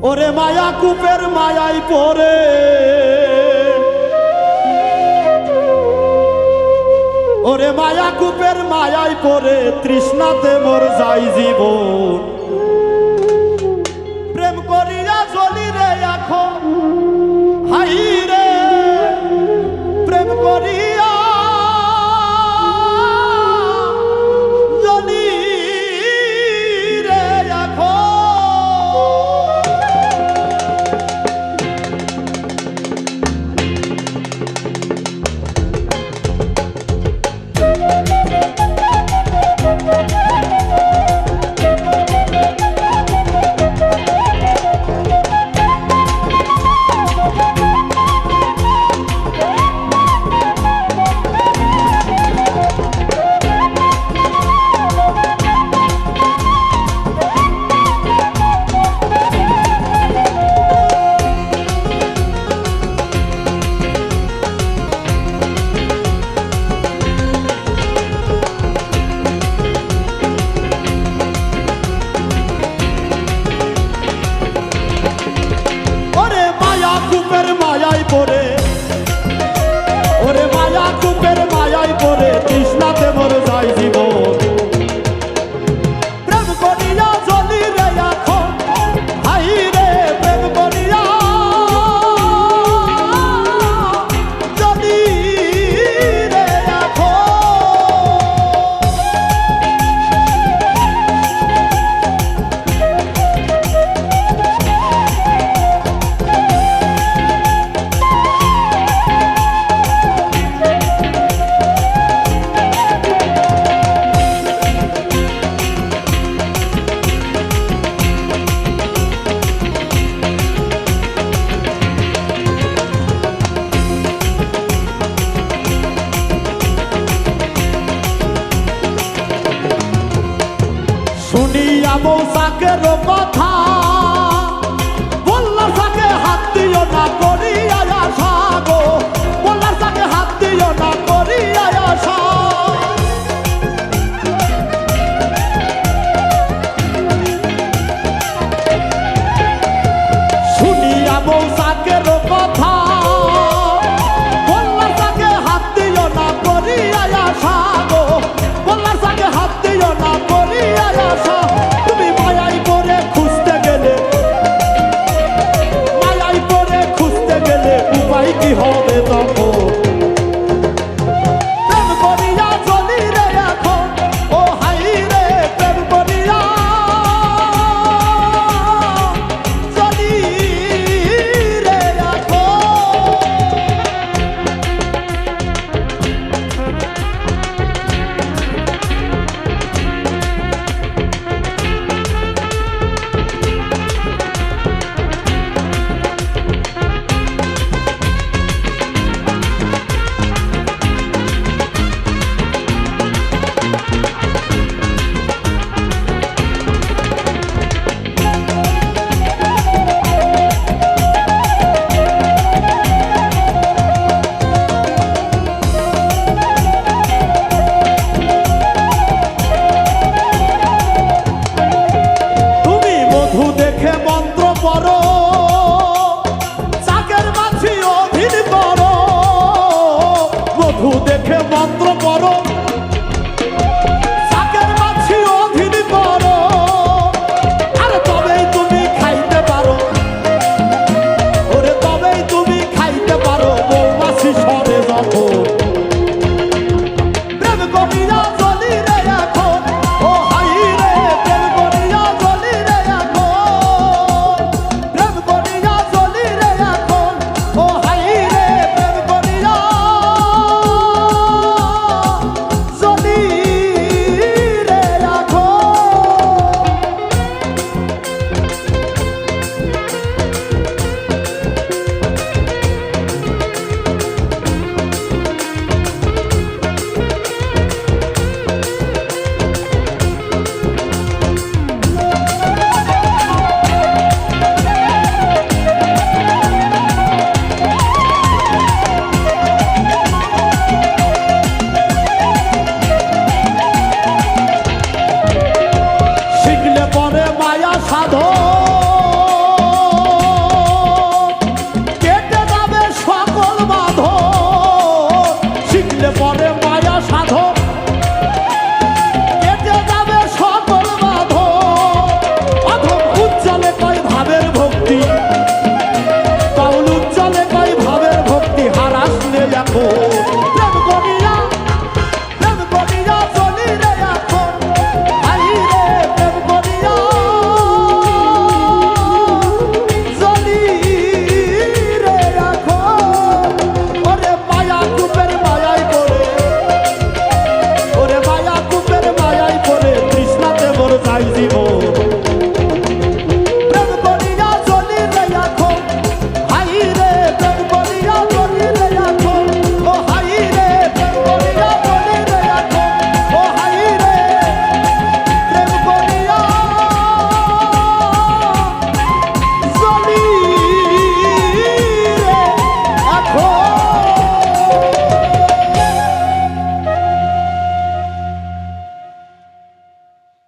ওরে মায়া কূপের মায়াই পড়ে ওরে মায়া কূপের মায়াই পড়ে তৃষ্ণাতে মোর যাই জীবন প্রেম করিয়া জ্বলি রে এখন হাই রে প্রেম করিয়া জ্বলি রে এখন ওরে মায়া কূপের মায়াই পড়ে তৃষ্ণাতে মোর যাই জীবন প্রেম করিয়া জ্বলি রে এখন হাই রে প্রেম করিয়া জ্বলি রে এখন শুনিয়া মৌসাকের কথা বললার সাকে হাত দিও না করিয়া আশা গো বললার সাকে হাত দিও না করিয়া আশা শুনিয়া মৌসাকের কথা বললার সাকে হাত দিও না করিয়া আশা গো বললার সাকে হাত দিও না করিয়া আশা তুমি মায়াই পড়ে খুঁজতে গেলে উপায় কি হবে তখন প্রেম করিয়া জ্বলি রে এখন ও হাই রে প্রেম করিয়া জ্বলি রে এখন দেখে মন্ত্র পড়ো